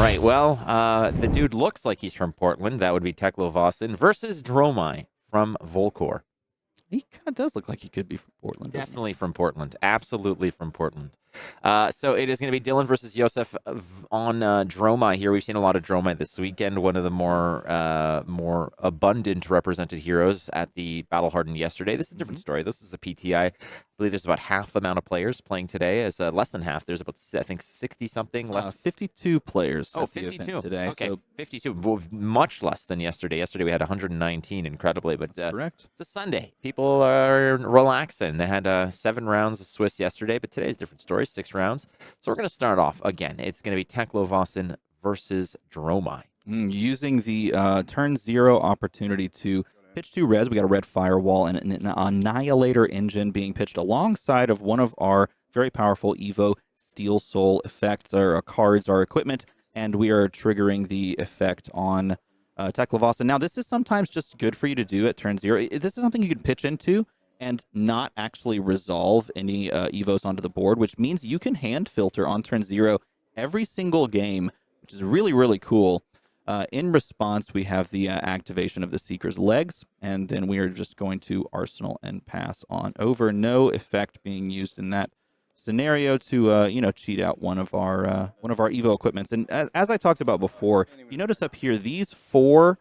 right, well, the dude looks like he's from Portland. That would be Teklovossen versus Dromai from Volcor. He kind of does look like he could be from Portland. Definitely from Portland. Absolutely from Portland. So it is going to be Dylan versus Josef on Dromai here. We've seen a lot of Dromai this weekend. One of the more abundant represented heroes at the Battle Hardened yesterday. This is a different story. This is a PTI. I believe there's about half the amount of players playing today. As less than half. There's about, I think, 60-something. 52 players at 52. The event today. Okay, so 52. Much less than yesterday. Yesterday we had 119, incredibly. But correct. It's a Sunday. People are relaxing. They had 7 rounds of Swiss yesterday, but today's a different story. 6 rounds. So we're going to start off again. It's going to be Teklovossen versus Dromai. Using the turn 0 opportunity to pitch 2 reds. We got a red firewall and an Annihilator engine being pitched alongside of one of our very powerful Evo Steel Soul effects, our cards, our equipment, and we are triggering the effect on Teklovossen. Now, this is sometimes just good for you to do at turn 0. This is something you can pitch into and not actually resolve any Evos onto the board, which means you can hand filter on turn 0 every single game, which is really, really cool. In response, we have the activation of the Seeker's legs, and then we are just going to Arsenal and pass on over. No effect being used in that scenario to cheat out one of our Evo equipments. And as I talked about before, you notice up here these 4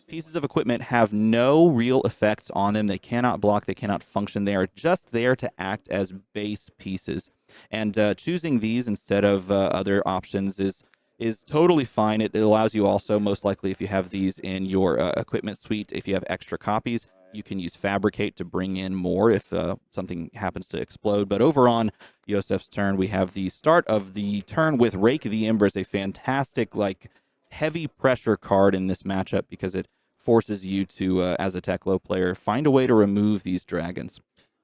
pieces of equipment have no real effects on them. They cannot block. They cannot function. They are just there to act as base pieces. And choosing these instead of other options is totally fine. It allows you also, most likely, if you have these in your equipment suite, if you have extra copies, you can use Fabricate to bring in more if something happens to explode. But over on Josef's turn, we have the start of the turn with Rake the Embers, a fantastic, heavy pressure card in this matchup because it forces you to, as a Teklo player, find a way to remove these dragons.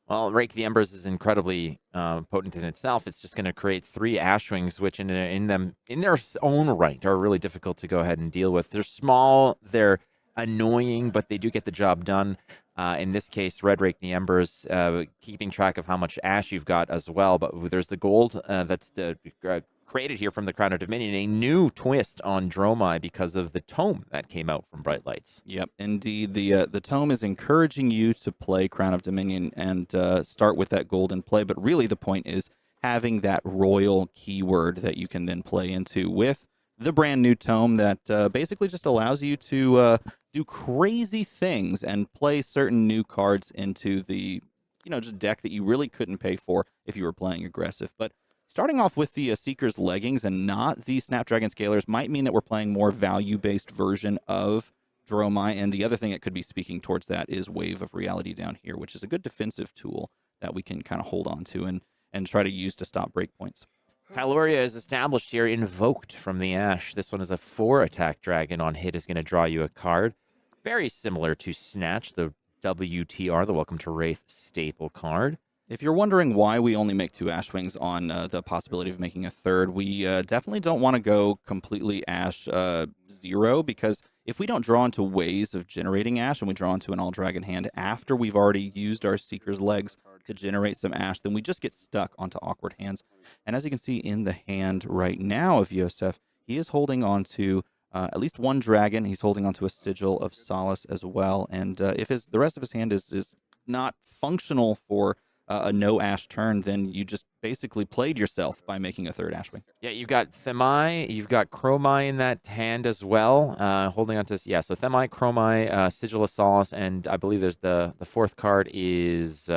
Well, Rake the Embers is incredibly potent in itself. It's just going to create 3 Ashwings, which in their own right are really difficult to go ahead and deal with. They're small, they're annoying, but they do get the job done. In this case, Red Rake the Embers, keeping track of how much Ash you've got as well. But there's the gold that's created here from the Crown of Dominion, a new twist on Dromai because of the tome that came out from Bright Lights. Yep, indeed. The tome is encouraging you to play Crown of Dominion and start with that gold in play, but really the point is having that royal keyword that you can then play into with the brand new tome that basically just allows you to do crazy things and play certain new cards into the just deck that you really couldn't pay for if you were playing aggressive. But starting off with the Seeker's leggings and not the Snapdragon Scalers might mean that we're playing more value-based version of Dromai, and the other thing that could be speaking towards that is Wave of Reality down here, which is a good defensive tool that we can kind of hold on to and try to use to stop breakpoints. Kyloria is established here, invoked from the Ash. This one is a 4-attack dragon. On hit is going to draw you a card. Very similar to Snatch, the WTR, the Welcome to Wraith staple card. If you're wondering why we only make 2 Ashwings on the possibility of making a third, we definitely don't want to go completely Ash 0, because if we don't draw into ways of generating Ash and we draw into an all-dragon hand after we've already used our Seeker's legs to generate some Ash, then we just get stuck onto awkward hands. And as you can see in the hand right now of Josef, he is holding on to at least 1 dragon. He's holding on to a Sigil of Solace as well. And if the rest of his hand is not functional for a no Ash turn, then you just basically played yourself by making a 3rd Ashwing. Yeah, you've got Themai, you've got Chromai in that hand as well, holding on to, so Themai, Chromai, Sigil of Solace, and I believe there's the 4th card is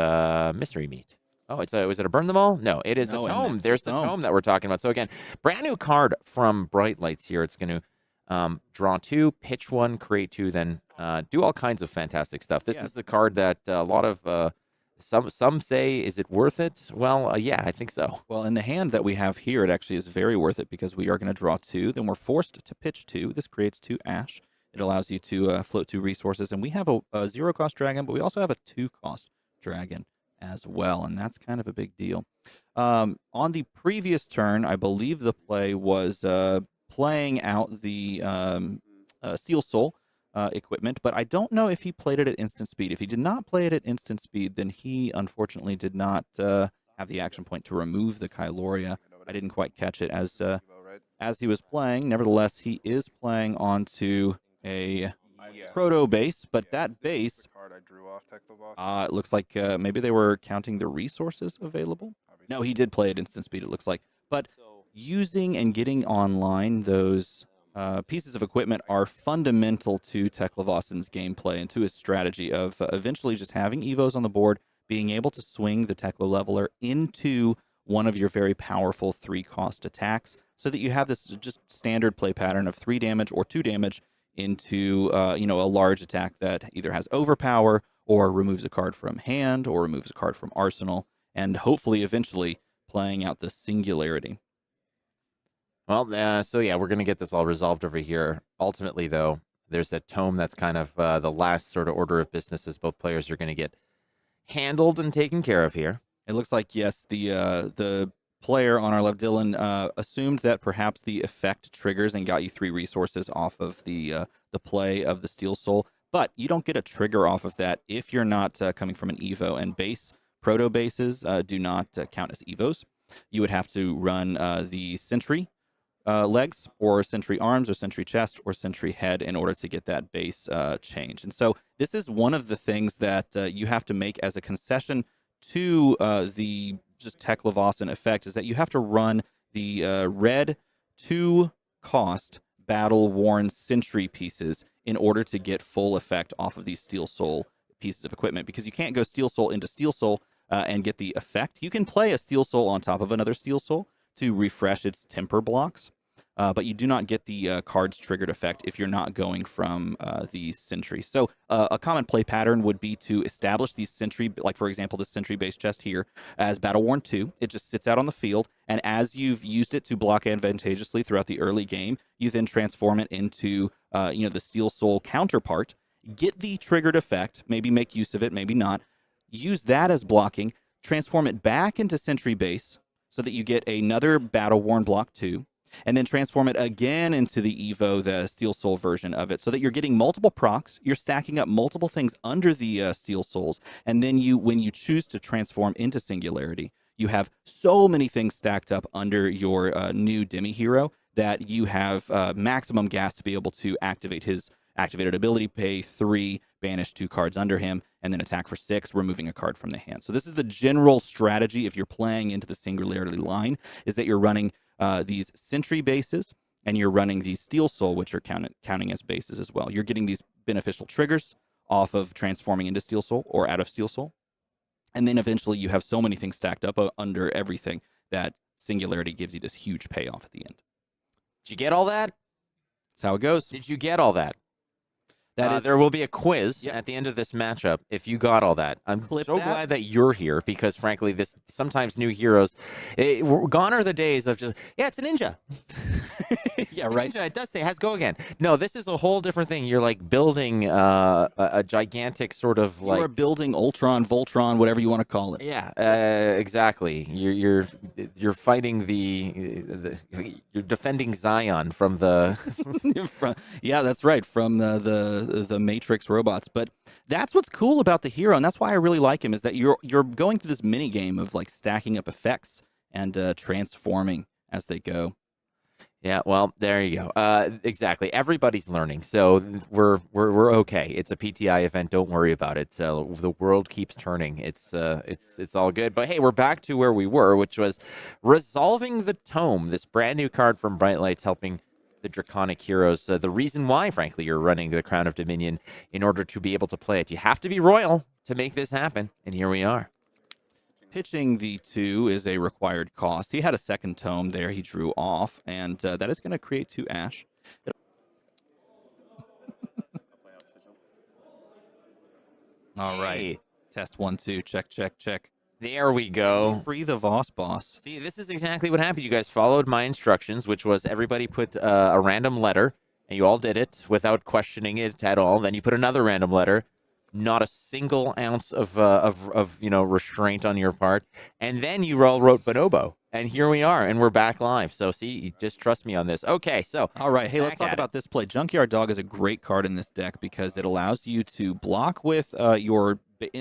Mystery Meat. Oh, was it a Burn Them All? No, it is the Tome. There's the tome that we're talking about. So again, brand new card from Bright Lights here. It's going to draw 2, pitch 1, create 2, then do all kinds of fantastic stuff. This is the card that a lot of some say, is it worth it? Well, yeah, I think so. Well, in the hand that we have here, it actually is very worth it because we are going to draw 2. Then we're forced to pitch 2. This creates 2 Ash. It allows you to float 2 resources. And we have a 0-cost dragon, but we also have a 2-cost dragon as well. And that's kind of a big deal. On the previous turn, I believe the play was playing out the Steel Soul equipment, but I don't know if he played it at instant speed. If he did not play it at instant speed, then he unfortunately did not have the action point to remove the Kyloria. I didn't quite catch it as as he was playing. Nevertheless, he is playing onto a Yeah. proto base, but that This is base, the card I drew off Teklovossen. it looks like maybe they were counting the resources available. No, he did play at instant speed, it looks like. But using and getting online those pieces of equipment are fundamental to Teklovossen's gameplay and to his strategy of eventually just having Evos on the board, being able to swing the Teklo leveler into one of your very powerful 3-cost attacks so that you have this just standard play pattern of 3 damage or 2 damage into a large attack that either has overpower or removes a card from hand or removes a card from arsenal, and hopefully eventually playing out the singularity. Well, so yeah, we're going to get this all resolved over here. Ultimately, though, there's a tome that's kind of the last sort of order of businesses both players are going to get handled and taken care of here. It looks like, yes, the player on our left, Dylan, assumed that perhaps the effect triggers and got you 3 resources off of the play of the Steel Soul, but you don't get a trigger off of that if you're not coming from an Evo, and proto bases do not count as Evos. You would have to run the Sentry legs, or Sentry arms, or Sentry chest, or Sentry head in order to get that base change. And so this is one of the things that you have to make as a concession to the just Teklovossen effect, is that you have to run the red 2-cost battle-worn Sentry pieces in order to get full effect off of these Steel Soul pieces of equipment, because you can't go Steel Soul into Steel Soul and get the effect. You can play a Steel Soul on top of another Steel Soul to refresh its temper blocks, but you do not get the card's triggered effect if you're not going from the Sentry. So a common play pattern would be to establish these Sentry, like for example, the Sentry base chest here, as Battle Worn 2. It just sits out on the field, and as you've used it to block advantageously throughout the early game, you then transform it into the Steel Soul counterpart, get the triggered effect, maybe make use of it, maybe not, use that as blocking, transform it back into Sentry base, so that you get another battle-worn block 2, and then transform it again into the Evo, the Steel Soul version of it, so that you're getting multiple procs, you're stacking up multiple things under the Steel Souls, and then when you choose to transform into Singularity, you have so many things stacked up under your new Demi Hero that you have maximum gas to be able to activate his activated ability, pay 3, banish 2 cards under him, and then attack for 6, removing a card from the hand. So this is the general strategy if you're playing into the Singularity line, is that you're running these Sentry bases, and you're running these Steel Soul, which are counting as bases as well. You're getting these beneficial triggers off of transforming into Steel Soul or out of Steel Soul. And then eventually you have so many things stacked up under everything that Singularity gives you this huge payoff at the end. Did you get all that? That's how it goes. Did you get all that? There will be a quiz at the end of this matchup if you got all that. I'm glad that you're here, because frankly, this sometimes new heroes, gone are the days of just, it's a ninja. Yeah, right. Ninja, it does say, has go again. No, this is a whole different thing. You're like building a gigantic sort of like. You're building Ultron, Voltron, whatever you want to call it. Yeah, exactly. You're fighting you're defending Zion from the. Yeah, that's right. From the Matrix robots. But that's what's cool about the hero, and that's why I really like him, is that you're going through this mini game of like stacking up effects and transforming as they go. Yeah, well, there you go. Exactly. Everybody's learning, so we're okay. It's a PTI event. Don't worry about it. The world keeps turning. It's all good. But hey, we're back to where we were, which was resolving the tome. This brand new card from Bright Lights, helping the Draconic heroes. The reason why, frankly, you're running the Crown of Dominion in order to be able to play it. You have to be royal to make this happen, and here we are. Pitching the 2 is a required cost. He had a second tome there he drew off, and that is going to create 2 ash. All right. Hey. Test 1, 2. Check, check, check. There we go. Free the Voss boss. See, this is exactly what happened. You guys followed my instructions, which was everybody put a random letter, and you all did it without questioning it at all. Then you put another random letter. Not a single ounce of restraint on your part. And then you all wrote Bonobo. And here we are, and we're back live. So see, you just trust me on this. Okay, so All right, hey, let's back talk at it. about this play. Junkyard Dog is a great card in this deck because it allows you to block with your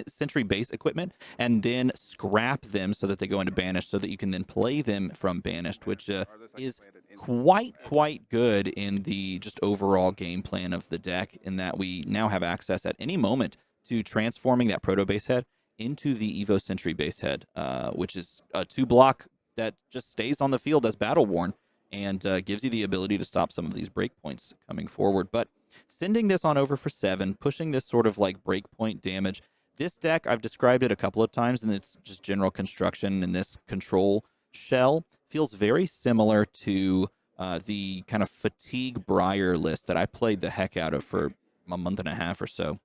Sentry base equipment and then scrap them so that they go into Banished so that you can then play them from Banished, which is quite good in the just overall game plan of the deck, in that we now have access at any moment to transforming that Proto base head into the Evo Sentry base head, which is a 2-block that just stays on the field as battle worn and gives you the ability to stop some of these breakpoints coming forward. But sending this on over for 7, pushing this sort of like breakpoint damage. This deck, I've described it a couple of times, and it's just general construction, and this control shell feels very similar to the kind of Fatigue Briar list that I played the heck out of for a month and a half or so,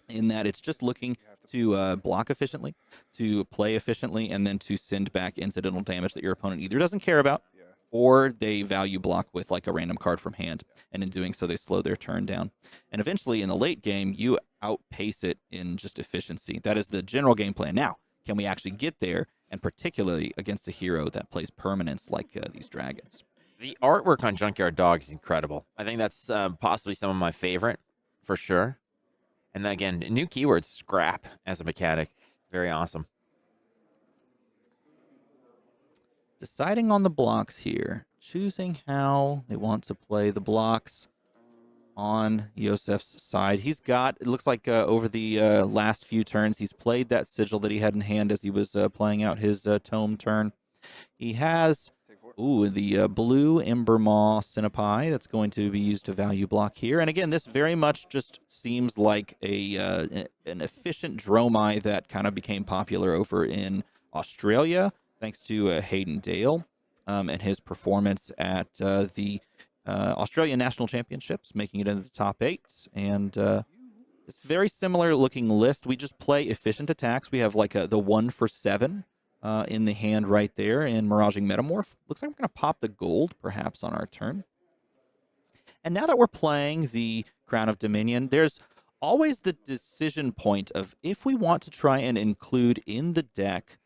in that it's just looking to block efficiently, to play efficiently, and then to send back incidental damage that your opponent either doesn't care about or they value block with like a random card from hand. And in doing so, they slow their turn down. And eventually, in the late game, you outpace it in just efficiency. That is the general game plan. Now, can we actually get there, and particularly against a hero that plays permanence like these dragons? The artwork on Junkyard Dog is incredible. I think that's possibly some of my favorite, for sure. And then again, new keyword, scrap, as a mechanic. Very awesome. Deciding on the blocks here. Choosing how they want to play the blocks on Yosef's side. He's got, it looks like over the last few turns, he's played that sigil that he had in hand as he was playing out his tome turn. He has, the blue Embermaw Cinnapai that's going to be used to value block here. And again, this very much just seems like an efficient Dromai that kind of became popular over in Australia, thanks to Hayden Dale and his performance at the Australian National Championships, making it into the top 8. And it's very similar looking list. We just play efficient attacks. We have like the 1 for 7 in the hand right there in Miraging Metamorph. Looks like we're going to pop the gold perhaps on our turn. And now that we're playing the Crown of Dominion, there's always the decision point of if we want to try and include in the deck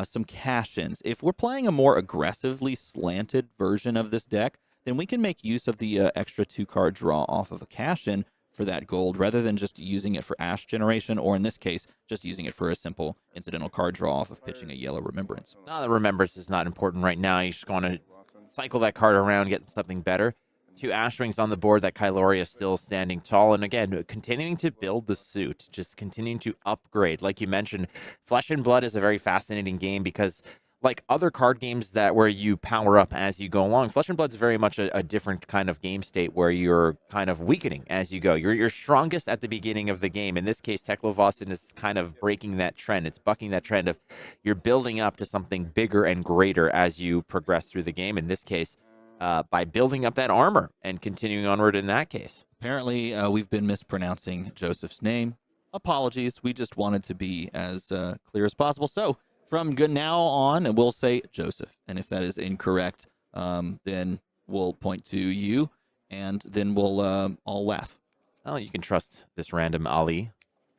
some cash-ins. If we're playing a more aggressively slanted version of this deck, then we can make use of the extra 2-card draw off of a cash-in for that gold, rather than just using it for Ash generation, or in this case, just using it for a simple incidental card draw off of pitching a yellow Remembrance. No, the Remembrance is not important right now. You just want to cycle that card around, get something better. 2 Ash Wings on the board, that Kyloria still standing tall. And again, continuing to build the suit, just continuing to upgrade. Like you mentioned, Flesh and Blood is a very fascinating game because, like other card games that where you power up as you go along, Flesh and Blood is very much a different kind of game state where you're kind of weakening as you go. You're strongest at the beginning of the game. In this case, Teklovossen is kind of breaking that trend. It's bucking that trend of you're building up to something bigger and greater as you progress through the game. In this case, by building up that armor and continuing onward in that case. Apparently, we've been mispronouncing Joseph's name. Apologies. We just wanted to be as clear as possible. So, from good now on, we'll say Joseph. And if that is incorrect, then we'll point to you, and then we'll all laugh. Oh, you can trust this random Ali.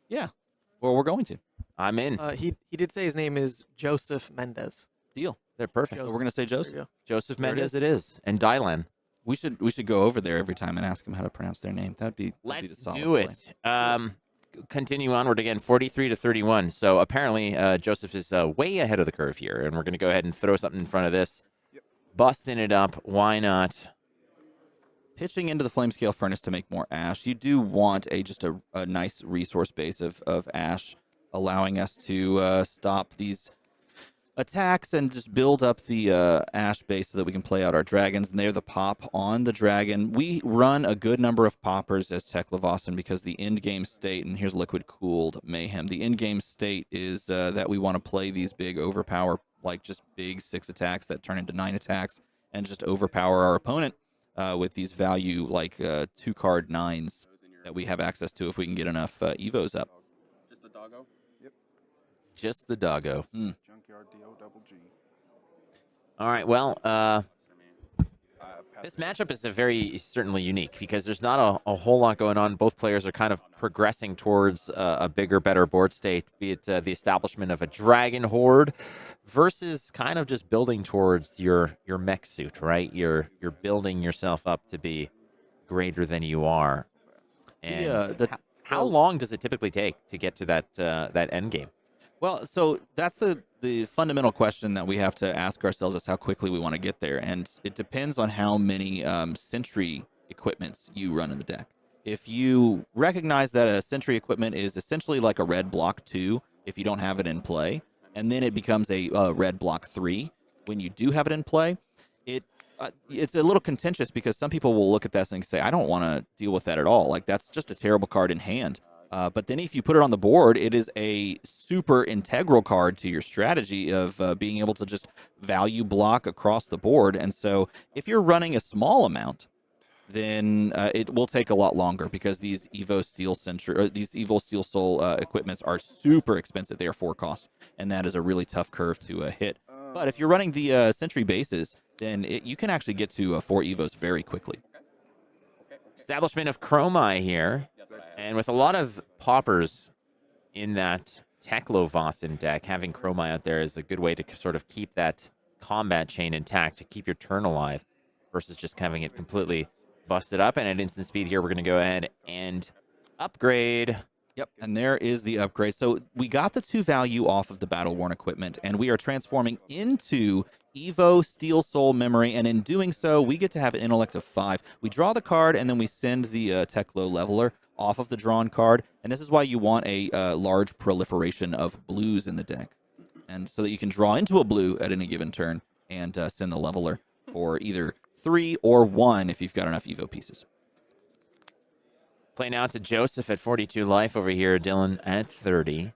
Yeah. Well, we're going to. I'm in. He did say his name is Joseph Mendez. Deal. They're perfect. So we're going to say Joseph. There you go. Joseph There it Mendez is. it is. And Dylan. We should go over there every time and ask them how to pronounce their name. That'd be the Let's solid do it. Continue onward again, 43 to 31. So apparently Joseph is way ahead of the curve here, and we're going to go ahead and throw something in front of this. Busting it up. Why not? Pitching into the Flamescale Furnace to make more ash. You do want just a nice resource base of ash, allowing us to stop these attacks and just build up the ash base so that we can play out our dragons. And they're the pop on the dragon. We run a good number of poppers as Teklovossen because the end game state, and here's Liquid Cooled Mayhem, the end game state is that we want to play these big overpower, like just big 6 attacks that turn into 9 attacks and just overpower our opponent with these value like 2-card 9s that we have access to if we can get enough Evos up. Just the doggo? Yep. Just the doggo. Junkyard D-O-double-G. All right, well, This matchup is certainly unique because there's not a whole lot going on. Both players are kind of progressing towards a bigger, better board state, be it the establishment of a dragon horde versus kind of just building towards your mech suit, right? You're building yourself up to be greater than you are. And how long does it typically take to get to that end game? Well, so that's the fundamental question that we have to ask ourselves is how quickly we want to get there. And it depends on how many sentry equipments you run in the deck. If you recognize that a sentry equipment is essentially like a red block 2 if you don't have it in play, and then it becomes a red block 3 when you do have it in play, it's a little contentious because some people will look at that and say, I don't want to deal with that at all. Like, that's just a terrible card in hand. But then if you put it on the board, it is a super integral card to your strategy of being able to just value block across the board. And so if you're running a small amount, then it will take a lot longer because these Evo Steel Soul equipments are super expensive. They are 4 cost, and that is a really tough curve to hit. But if you're running the Sentry bases, then you can actually get to 4 Evos very quickly. Establishment of Dromai here. And with a lot of poppers in that Teklovossen deck, having Dromai out there is a good way to sort of keep that combat chain intact, to keep your turn alive, versus just having it completely busted up. And at instant speed here, we're going to go ahead and upgrade. Yep, and there is the upgrade. So we got the 2 value off of the Battle-Worn equipment, and we are transforming into Evo Steel Soul Memory, and in doing so, we get to have an intellect of 5. We draw the card, and then we send the Teklo Leveler off of the drawn card, and this is why you want a large proliferation of blues in the deck, and so that you can draw into a blue at any given turn and send the Leveler for either 3 or 1 if you've got enough Evo pieces. Play now to Joseph at 42 life over here, Dylan at 30.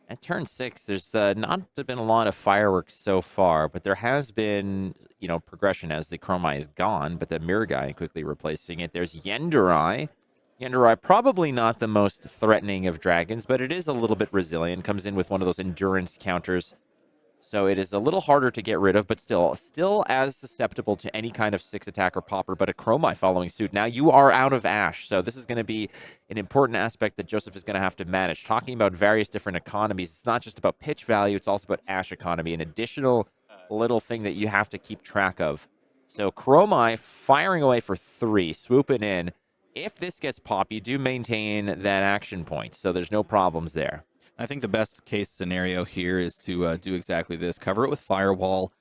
At turn 6, there's not been a lot of fireworks so far, but there has been, progression as the Dromai is gone, but the Mirror Guy quickly replacing it. There's Yendurai. Yendurai, probably not the most threatening of dragons, but it is a little bit resilient. Comes in with one of those endurance counters. So it is a little harder to get rid of, but still as susceptible to any kind of 6 attack or popper, but a Dromai following suit. Now you are out of Ash, so this is going to be an important aspect that Joseph is going to have to manage. Talking about various different economies, it's not just about pitch value, it's also about Ash economy, an additional little thing that you have to keep track of. So Dromai firing away for 3, swooping in. If this gets popped, you do maintain that action point, so there's no problems there. I think the best case scenario here is to do exactly this. Cover it with Firewall,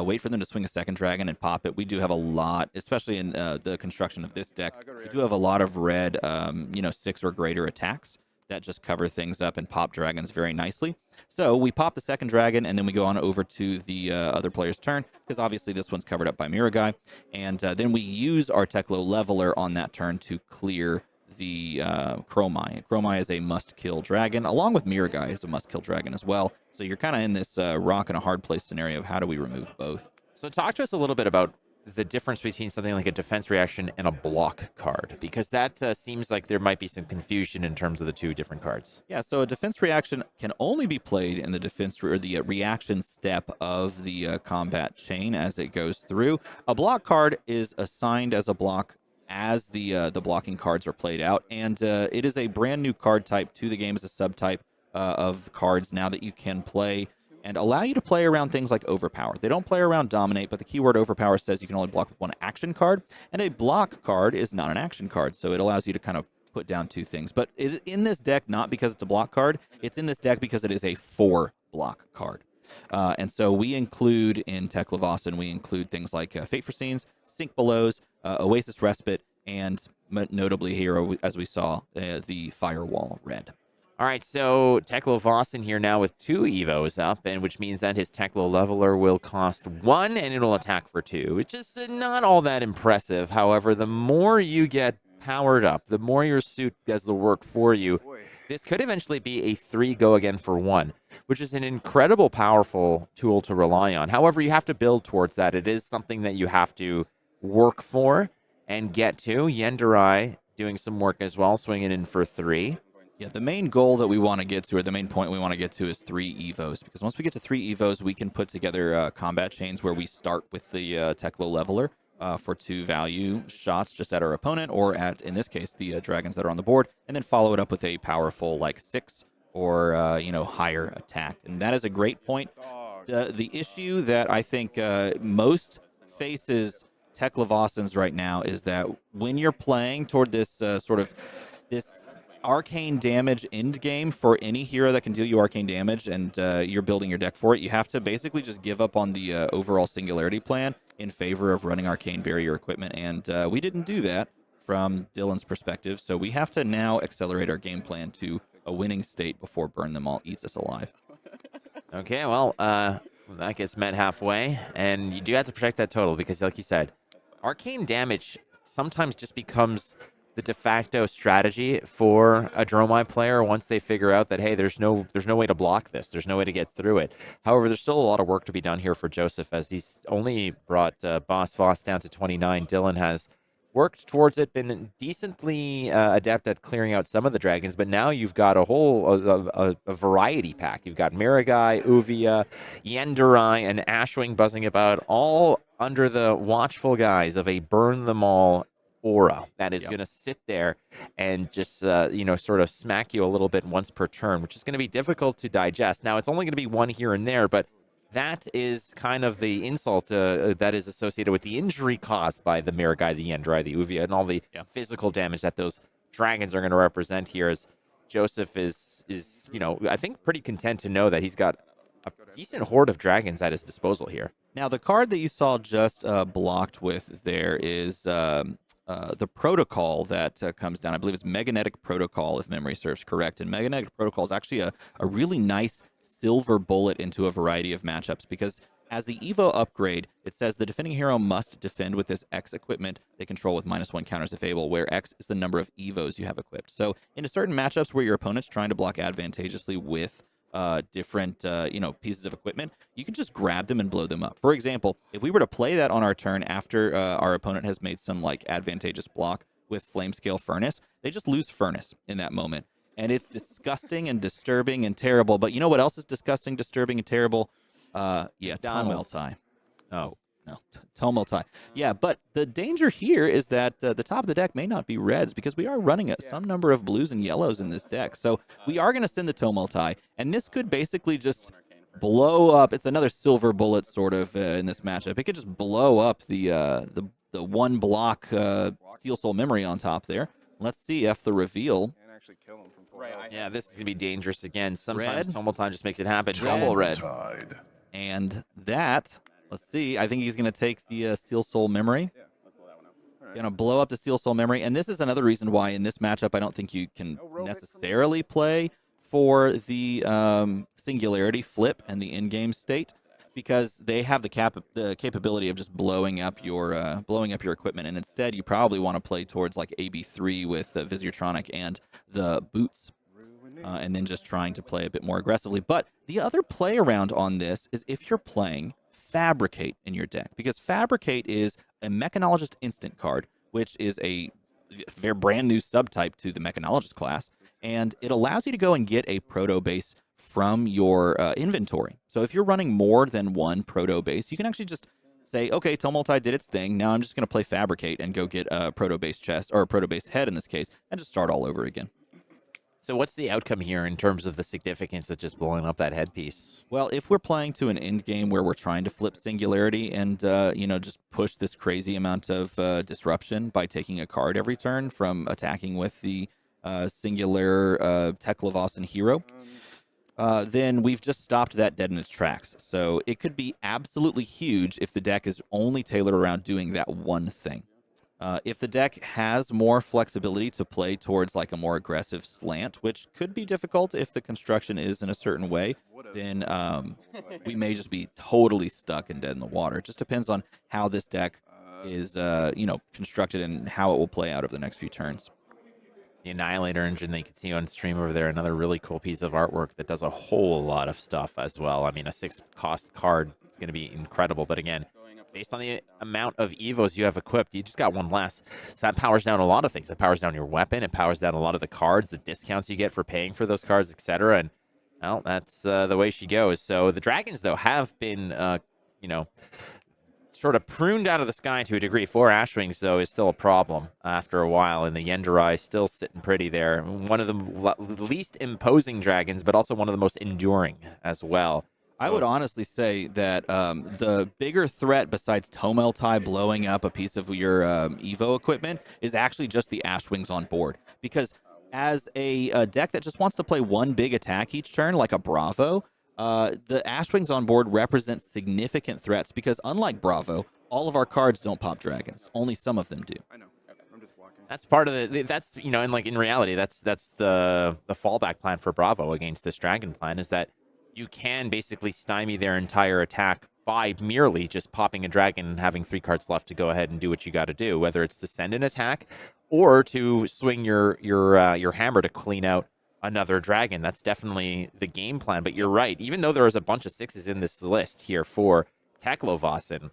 wait for them to swing a second dragon and pop it. We do have a lot, especially in the construction of this deck, we do have a lot of red, 6 or greater attacks that just cover things up and pop dragons very nicely. So we pop the second dragon, and then we go on over to the other player's turn, because obviously this one's covered up by Mirror Guy. And then we use our Teklo Leveler on that turn to clear the Dromai. Dromai is a must-kill dragon, along with Mirror Guy is a must-kill dragon as well. So you're kind of in this rock and a hard place scenario of how do we remove both. So talk to us a little bit about the difference between something like a defense reaction and a block card, because that seems like there might be some confusion in terms of the 2 different cards. Yeah, so a defense reaction can only be played in the defense or the reaction step of the combat chain as it goes through. A block card is assigned as a block as the blocking cards are played out, and it is a brand new card type to the game as a subtype of cards now that you can play and allow you to play around things like Overpower. They don't play around Dominate, but the keyword Overpower says you can only block with 1 action card, and a block card is not an action card, so it allows you to kind of put down 2 things. But it's in this deck not because it's a block card, it's in this deck because it is a 4 block card. And so we include in Teklovossen, we include things like Fate for Scenes, Sink Belows, Oasis Respite, and notably here, as we saw, the Firewall Red. All right, so Teklovossen here now with 2 Evos up, and which means that his Teklo Leveler will cost 1, and it'll attack for 2, which is not all that impressive. However, the more you get powered up, the more your suit does the work for you. This could eventually be a 3 go again for 1, which is an incredible powerful tool to rely on. However, you have to build towards that. It is something that you have to work for and get to. Yendurai doing some work as well, swinging in for 3. Yeah, the main goal that we want to get to, or the main point we want to get to, is 3 Evos. Because once we get to 3 Evos, we can put together combat chains where we start with the Teklo Leveler for 2 value shots just at our opponent, or at, in this case, the dragons that are on the board, and then follow it up with a powerful, like, 6 or, higher attack. And that is a great point. The issue that I think most faces Teklovossen's right now is that when you're playing toward this this arcane damage end game for any hero that can deal you arcane damage, and you're building your deck for it, you have to basically just give up on the overall singularity plan in favor of running arcane barrier equipment, and we didn't do that from Dylan's perspective, so we have to now accelerate our game plan to a winning state before Burn Them All eats us alive. Okay, well, that gets met halfway, and you do have to protect that total because, like you said, arcane damage sometimes just becomes the de facto strategy for a Dromai player once they figure out that, hey, there's no way to block this. There's no way to get through it. However, there's still a lot of work to be done here for Joseph, as he's only brought Boss Voss down to 29. Dylan has worked towards it, been decently adept at clearing out some of the dragons, but now you've got a whole a variety pack. You've got Miragai, Uvia, Yendurai, and Ashwing buzzing about, all under the watchful guise of a Burn Them All aura that is going to sit there and just sort of smack you a little bit once per turn, which is going to be difficult to digest. Now, it's only going to be one here and there, but that is kind of the insult that is associated with the injury caused by the Miragai, the Yendurai, the Uvia, and all the physical damage that those dragons are going to represent here. As Joseph is I think pretty content to know that he's got a decent horde of dragons at his disposal here. Now, the card that you saw just blocked with there is the protocol that comes down. I believe it's Meganetic Protocol, if memory serves correct. And Meganetic Protocol is actually a really nice silver bullet into a variety of matchups, because as the Evo upgrade, it says the defending hero must defend with this X equipment they control with -1 counters if able, where X is the number of Evos you have equipped. So in certain matchups where your opponent's trying to block advantageously with different pieces of equipment, you can just grab them and blow them up. For example, if we were to play that on our turn after our opponent has made some like advantageous block with Flamescale Furnace, they just lose Furnace in that moment. And it's disgusting and disturbing and terrible. But you know what else is disgusting, disturbing, and terrible? Tome Eltai. Oh, no. Tome Eltai. Yeah, but the danger here is that the top of the deck may not be reds, because we are running some number of blues and yellows in this deck. So we are going to send the Tome Eltai, and this could basically just blow up. It's another silver bullet sort of in this matchup. It could just blow up the one block Steel Soul Memory on top there. Let's see if the reveal. Yeah, this is going to be dangerous again. Sometimes Tome Eltai just makes it happen. Double red. And that, let's see, I think he's going to take the Steel Soul Memory. Going to blow up the Steel Soul Memory. And this is another reason why in this matchup I don't think you can necessarily play for the Singularity flip and the in-game state, because they have the capability of just blowing up your equipment. And instead, you probably want to play towards like AB3 with Visiertronic and the boots, and then just trying to play a bit more aggressively. But the other play around on this is if you're playing Fabricate in your deck, because Fabricate is a Mechanologist instant card, which is a very brand new subtype to the Mechanologist class, and it allows you to go and get a proto base from your inventory. So if you're running more than one proto base, you can actually just say, okay, Tome Eltai did its thing. Now I'm just going to play Fabricate and go get a proto base chest, or a proto base head in this case, and just start all over again. So what's the outcome here in terms of the significance of just blowing up that headpiece? Well, if we're playing to an end game where we're trying to flip Singularity and just push this crazy amount of disruption by taking a card every turn from attacking with the singular Teklovossen hero, then we've just stopped that dead in its tracks. So it could be absolutely huge if the deck is only tailored around doing that one thing. If the deck has more flexibility to play towards like a more aggressive slant, which could be difficult if the construction is in a certain way, then we may just be totally stuck and dead in the water. It just depends on how this deck is constructed and how it will play out over the next few turns. The Annihilator engine that you can see on stream over there, another really cool piece of artwork that does a whole lot of stuff as well. I mean, a 6-cost card is going to be incredible, but again, based on the amount of Evos you have equipped, you just got one less. So that powers down a lot of things. It powers down your weapon. It powers down a lot of the cards, the discounts you get for paying for those cards, etc. And, well, that's the way she goes. So the Dragons, though, have been, sort of pruned out of the sky to a degree. 4 Ashwings, though, is still a problem after a while, and the Yendurai still sitting pretty there. One of the least imposing dragons, but also one of the most enduring as well. I would honestly say that the bigger threat besides Tomeltai blowing up a piece of your Evo equipment is actually just the Ashwings on board. Because as a deck that just wants to play one big attack each turn, like a Bravo, the Ashwings on board represent significant threats because unlike Bravo, all of our cards don't pop dragons. Only some of them do. I know. I'm just walking. That's part of that's, you know, and like in reality, that's the fallback plan for Bravo against this dragon plan is that you can basically stymie their entire attack by merely just popping a dragon and having 3 cards left to go ahead and do what you got to do, whether it's to send an attack or to swing your hammer to clean out another dragon. That's definitely the game plan. But you're right. Even though there is a bunch of 6s in this list here for Teklovossen,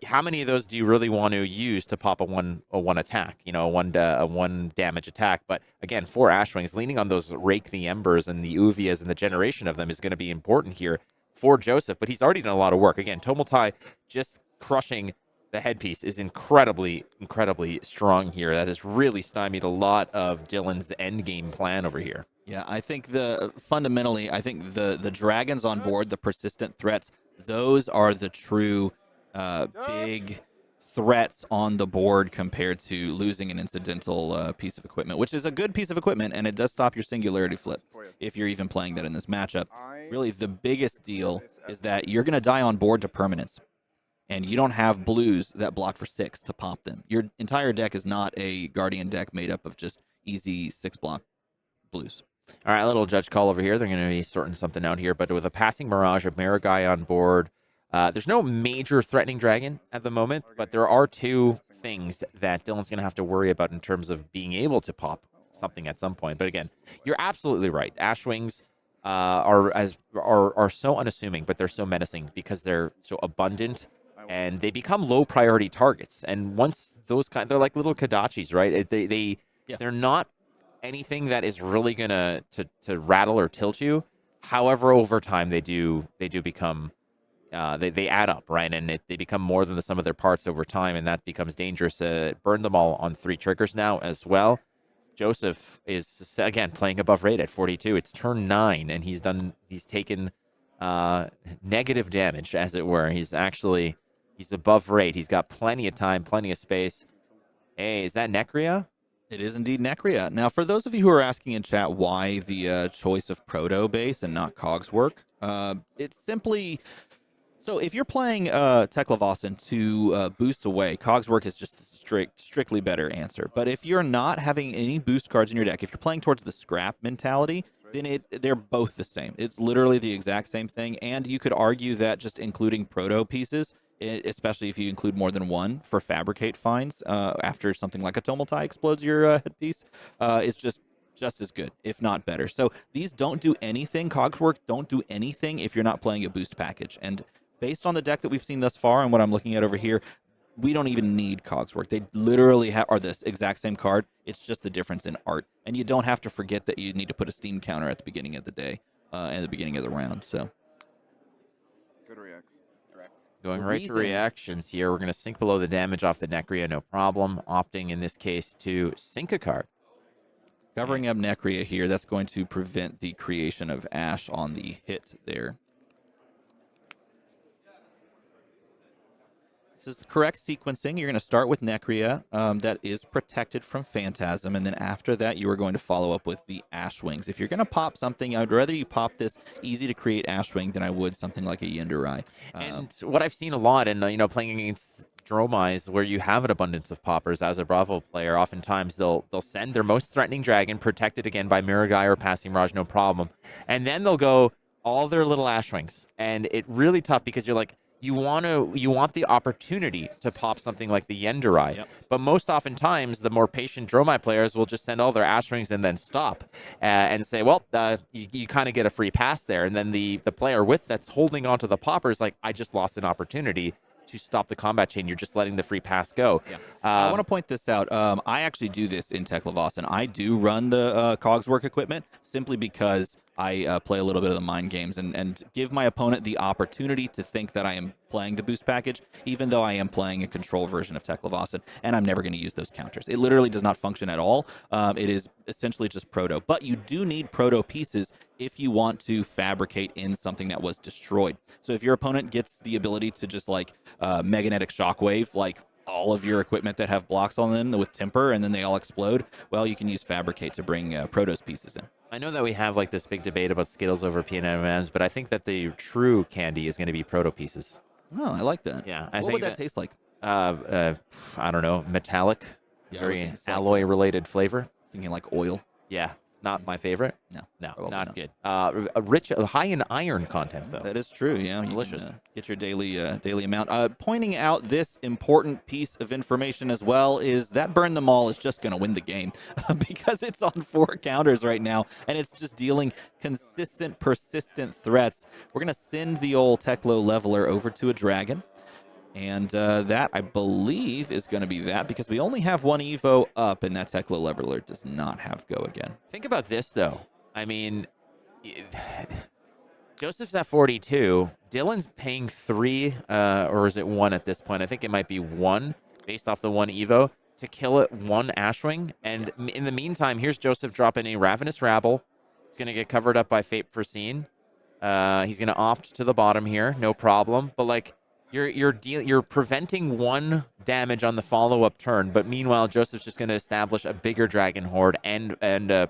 how many of those do you really want to use to pop a one attack? You know, a one damage attack. But again, 4 Ashwings, leaning on those Rake the Embers and the Uvias and the generation of them is going to be important here for Joseph. But he's already done a lot of work. Again, Tomeltai just crushing the headpiece is incredibly, incredibly strong here. That has really stymied a lot of Dylan's end game plan over here. Yeah, I think fundamentally, I think the dragons on board, the persistent threats, those are the true big threats on the board compared to losing an incidental piece of equipment, which is a good piece of equipment, and it does stop your singularity flip if you're even playing that in this matchup. Really, the biggest deal is that you're going to die on board to permanence, and you don't have blues that block for 6 to pop them. Your entire deck is not a Guardian deck made up of just easy 6-block blues. All right, a little judge call over here. They're going to be sorting something out here, but with a passing Mirage of Marigai on board, there's no major threatening dragon at the moment, but there are 2 things that Dylan's going to have to worry about in terms of being able to pop something at some point. But again, you're absolutely right. Ashwings are so unassuming, but they're so menacing because they're so abundant and they become low priority targets. And once they're like little Kadachis, right? They're not anything that is really going to rattle or tilt you. However, over time they do become they add up, right? And they become more than the sum of their parts over time, and that becomes dangerous. Burn them all on 3 triggers now as well. Joseph is, again, playing above rate at 42. It's turn 9, and he's taken negative damage, as it were. He's above rate. He's got plenty of time, plenty of space. Hey, is that Necria? It is indeed Necria. Now, for those of you who are asking in chat why the choice of Proto base and not Cogswork, it's simply... So if you're playing Teklovossen to boost away, Cogswork is just a strictly better answer. But if you're not having any boost cards in your deck, if you're playing towards the scrap mentality, then they're both the same. It's literally the exact same thing. And you could argue that just including Proto pieces, especially if you include more than one for fabricate finds after something like a Tomeltai explodes your headpiece, is just as good, if not better. So these don't do anything. Cogswork don't do anything if you're not playing a boost package. And based on the deck that we've seen thus far and what I'm looking at over here, we don't even need Cogswork. They literally are this exact same card. It's just the difference in art. And you don't have to forget that you need to put a steam counter at the beginning of the day and the beginning of the round. So Good reacts. Going right to reactions here. We're going to sink below the damage off the Necria, no problem. Opting, in this case, to sink a card. Covering up Necria here, that's going to prevent the creation of Ash on the hit there. This is the correct sequencing. You're going to start with Necria. That is protected from Phantasm. And then after that, you are going to follow up with the Ashwings. If you're going to pop something, I'd rather you pop this easy to create Ashwing than I would something like a Yendurai. And what I've seen a lot, and playing against Dromai, is where you have an abundance of poppers as a Bravo player. Oftentimes, they'll send their most threatening dragon, protected again by Miragai or Passing Mirage, no problem. And then they'll go all their little Ashwings. And it's really tough because you're like, you want the opportunity to pop something like the Yendurai. Yep. But most oftentimes, the more patient Dromai players will just send all their Ashwings and then stop and say, well, you kind of get a free pass there. And then the player that's holding onto the popper is like, I just lost an opportunity to stop the combat chain. You're just letting the free pass go. Yeah. I want to point this out. I actually do this in Teklovossen. I do run the Cogswork equipment simply because I play a little bit of the mind games and give my opponent the opportunity to think that I am playing the boost package, even though I am playing a control version of Teklovossen, and I'm never going to use those counters. It literally does not function at all. It is essentially just proto, but you do need proto pieces if you want to fabricate in something that was destroyed. So if your opponent gets the ability to just like magnetic shockwave, like all of your equipment that have blocks on them with temper, and then they all explode, well, you can use fabricate to bring protos pieces in. I know that we have like this big debate about Skittles over peanut M&Ms, but I think that the true candy is going to be proto pieces. Oh, I like that. Yeah, What would that taste like? I don't know, metallic, Yeah, I would very think so. alloy-related flavor. Thinking like oil. Yeah, not my favorite. No, No, probably not not. good. Rich, high in iron content though. That is true. Yeah, you Delicious. can, get your daily amount. Pointing out this important piece of information as well is that Burn Them All is just going to win the game because it's on 4 counters right now, and it's just dealing consistent, persistent threats. We're going to send the old Teklo leveler over to a dragon. And that, I believe, is going to be that because we only have 1 Evo up, and that Teklo leveler does not have go again. Think about this though. I mean, Joseph's at 42. Dylan's paying 3, or is it 1 at this point? I think it might be 1 based off the 1 Evo to kill it 1 Ashwing. And in the meantime, here's Joseph dropping a Ravenous Rabble. It's going to get covered up by Fate Foreseen. He's going to opt to the bottom here, no problem. But like, you're preventing 1 damage on the follow-up turn, but meanwhile Joseph's just going to establish a bigger dragon horde and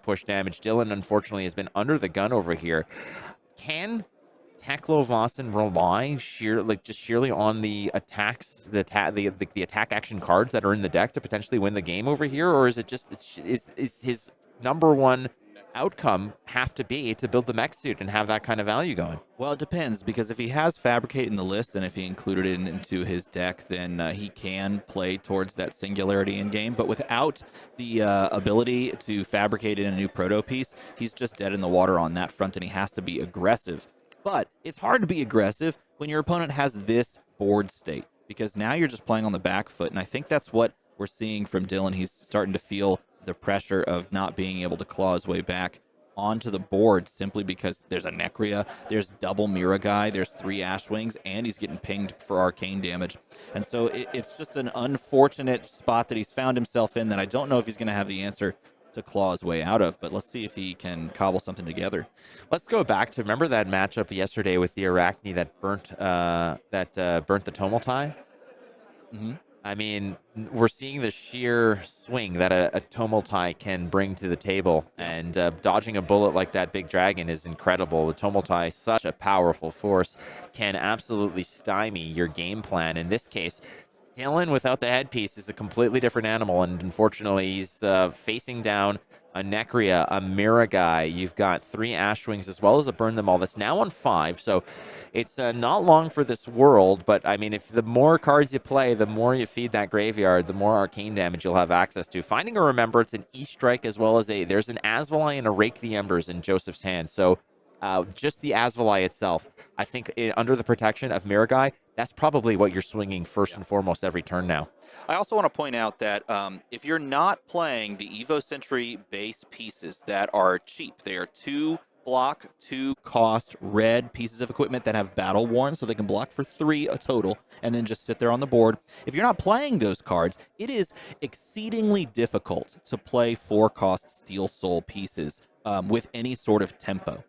push damage. Dylan unfortunately has been under the gun over here. Can Teklovossen rely sheerly on the attacks, the attack action cards that are in the deck to potentially win the game over here, or is it just is his number 1 outcome have to be to build the mech suit and have that kind of value going? Well, it depends, because if he has Fabricate in the list and if he included it into his deck, then he can play towards that singularity in game. But without the ability to fabricate in a new proto piece, he's just dead in the water on that front, and he has to be aggressive. But it's hard to be aggressive when your opponent has this board state, because now you're just playing on the back foot, and I think that's what we're seeing from Dylan. He's starting to feel the pressure of not being able to claw his way back onto the board simply because there's a Necria, there's double Miragai, there's 3 Ashwings, and he's getting pinged for arcane damage. And so it's just an unfortunate spot that he's found himself in that I don't know if he's going to have the answer to claw his way out of, but let's see if he can cobble something together. Let's go back to, remember that matchup yesterday with the Arachne that burnt the Tumulti? Mm-hmm. I mean, we're seeing the sheer swing that a Tumulti can bring to the table, and dodging a bullet like that big dragon is incredible. The Tumulti, such a powerful force, can absolutely stymie your game plan. In this case, Dylan without the headpiece is a completely different animal, and unfortunately he's facing down a Necria, a Miragai. You've got 3 Ashwings as well as a Burn Them All that's now on 5. So it's not long for this world, but I mean, if the more cards you play, the more you feed that graveyard, the more arcane damage you'll have access to. Finding a Remembrance, an E-Strike, as well as there's an Asvalai and a Rake the Embers in Joseph's hand. So just the Asvalai itself, I think under the protection of Miragai, that's probably what you're swinging first and foremost every turn now. I also want to point out that if you're not playing the Evo Sentry base pieces that are cheap, they are 2 block, 2 cost red pieces of equipment that have battle worn, so they can block for 3 a total and then just sit there on the board. If you're not playing those cards, it is exceedingly difficult to play 4 cost Steel Soul pieces with any sort of tempo.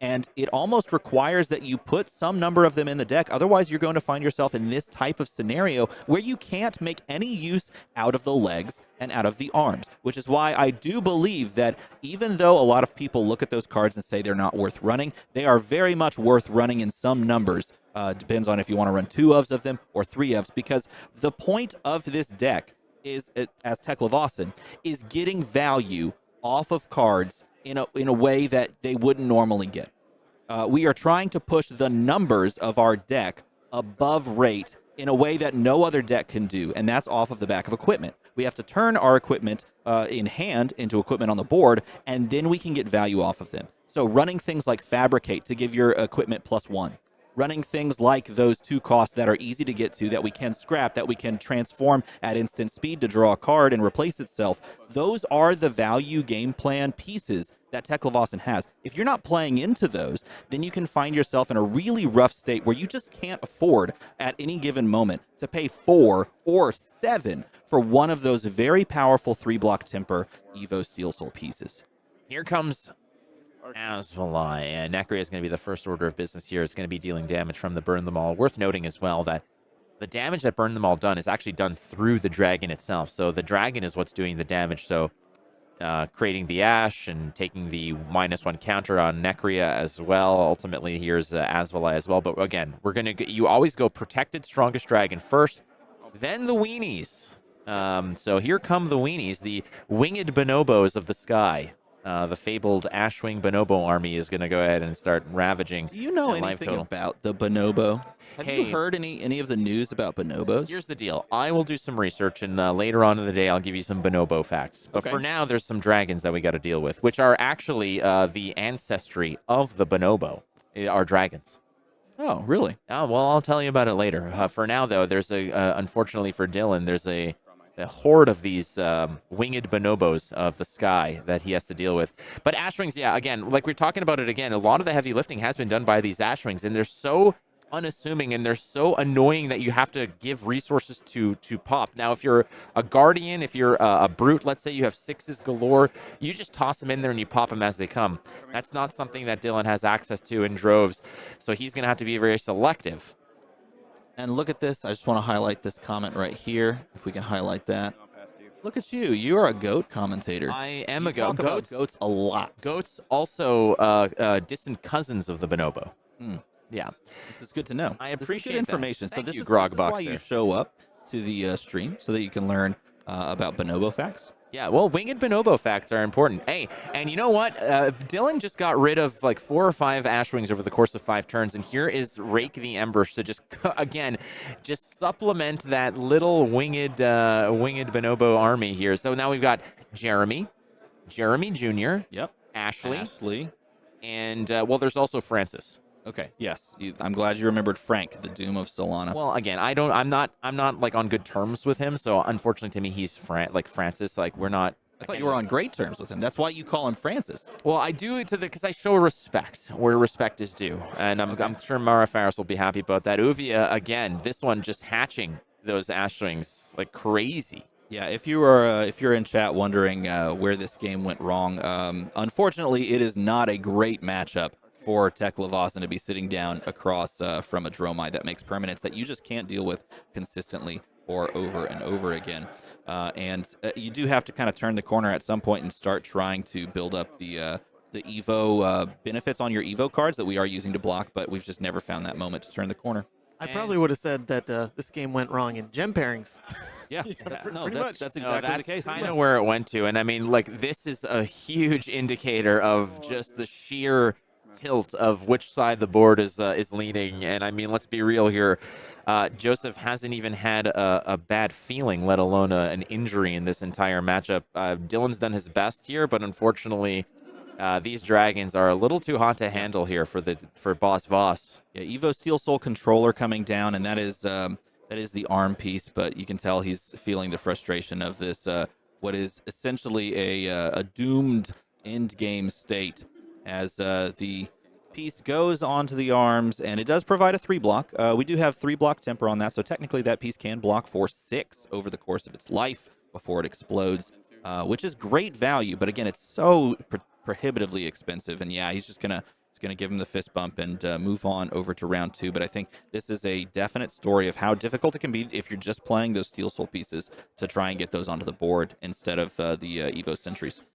And it almost requires that you put some number of them in the deck. Otherwise, you're going to find yourself in this type of scenario where you can't make any use out of the legs and out of the arms, which is why I do believe that even though a lot of people look at those cards and say they're not worth running, they are very much worth running in some numbers. Depends on if you want to run 2 ofs of them or 3 ofs, because the point of this deck is, as Teklovossen, is getting value off of cards in a way that they wouldn't normally get. We are trying to push the numbers of our deck above rate in a way that no other deck can do, and that's off of the back of equipment. We have to turn our equipment in hand into equipment on the board, and then we can get value off of them. So running things like Fabricate to give your equipment +1. Running things like those 2 costs that are easy to get to, that we can scrap, that we can transform at instant speed to draw a card and replace itself. Those are the value game plan pieces that Teklovossen has. If you're not playing into those, then you can find yourself in a really rough state where you just can't afford at any given moment to pay 4 or 7 for one of those very powerful 3-block temper Evo Steel Soul pieces. Here comes Asvalai, and Necria is going to be the first order of business here. It's going to be dealing damage from the Burn Them All. Worth noting as well that the damage that Burn Them All done is actually done through the dragon itself. So the dragon is what's doing the damage. So creating the ash and taking the -1 counter on Necria as well. Ultimately, here's Asvalai as well. But again, you always go protected strongest dragon first, then the weenies. So here come the weenies, the winged bonobos of the sky. The fabled Ashwing Bonobo army is going to go ahead and start ravaging. Do you know that life anything total. about the bonobo? Have Hey. you heard any of the news about bonobos? Here's the deal. I will do some research, and later on in the day, I'll give you some bonobo facts. But Okay. for now, there's some dragons that we got to deal with, which are actually the ancestry of the bonobo, are dragons. Oh, really? Oh, well, I'll tell you about it later. For now, though, there's unfortunately for Dylan, there's a horde of these winged bonobos of the sky that he has to deal with. But Ashwings, yeah, again, like we're talking about it again, a lot of the heavy lifting has been done by these Ashwings, and they're so unassuming and they're so annoying that you have to give resources to pop. Now, if you're a guardian, if you're a brute, let's say you have 6s galore, you just toss them in there and you pop them as they come. That's not something that Dylan has access to in droves, so he's going to have to be very selective. And look at this. I just want to highlight this comment right here. If we can highlight that. Not past you. Look at you. You are a goat commentator. I am You a goat. talk about goats a lot. Goats also distant cousins of the bonobo. Mm. Yeah. This is good to know. I This is appreciate good that. information. Thank so this you, is Grogbox why you there. show up to the stream so that you can learn about bonobo facts. Yeah, well, winged bonobo facts are important. Hey, and you know what? Dylan just got rid of like 4 or 5 Ashwings over the course of 5 turns, and here is Rake the Embers to just, again, just supplement that little winged bonobo army here. So now we've got Jeremy Jr., Yep. Ashley, and, well, there's also Francis. Okay. Yes. I'm glad you remembered Frank, the Doom of Solana. Well, again, I'm not like on good terms with him, so unfortunately to me, he's Francis. Like we're not. I thought you were on great terms with him. That's why you call him Francis. Well, I do it because I show respect where respect is due, and I'm sure Mara Faris will be happy about that. Uvia, again, this one just hatching those Ashwings like crazy. Yeah, if you're in chat wondering where this game went wrong, unfortunately, it is not a great matchup for Teklovossen to be sitting down across from a Dromai that makes permanents that you just can't deal with consistently or over and over again. And you do have to kind of turn the corner at some point and start trying to build up the Evo benefits on your Evo cards that we are using to block, but we've just never found that moment to turn the corner. I probably would have said that this game went wrong in gem pairings. Yeah, pretty no, much. that's No, exactly the that's case. kind of where it went to, and I mean, like this is a huge indicator of just the sheer tilt of which side the board is leaning. And I mean, let's be real here. Joseph hasn't even had a bad feeling, let alone an injury in this entire matchup. Dylan's done his best here, but unfortunately, these dragons are a little too hot to handle here for Boss Voss. Yeah, Evo Steel Soul controller coming down, and that is the arm piece. But you can tell he's feeling the frustration of this, what is essentially a doomed end game state, as the piece goes onto the arms, and it does provide a 3-block. We do have 3-block temper on that, so technically that piece can block for 6 over the course of its life before it explodes, which is great value. But again, it's so prohibitively expensive, and yeah, he's gonna give him the fist bump and move on over to round 2. But I think this is a definite story of how difficult it can be if you're just playing those Steel Soul pieces to try and get those onto the board instead of the Evo Sentries.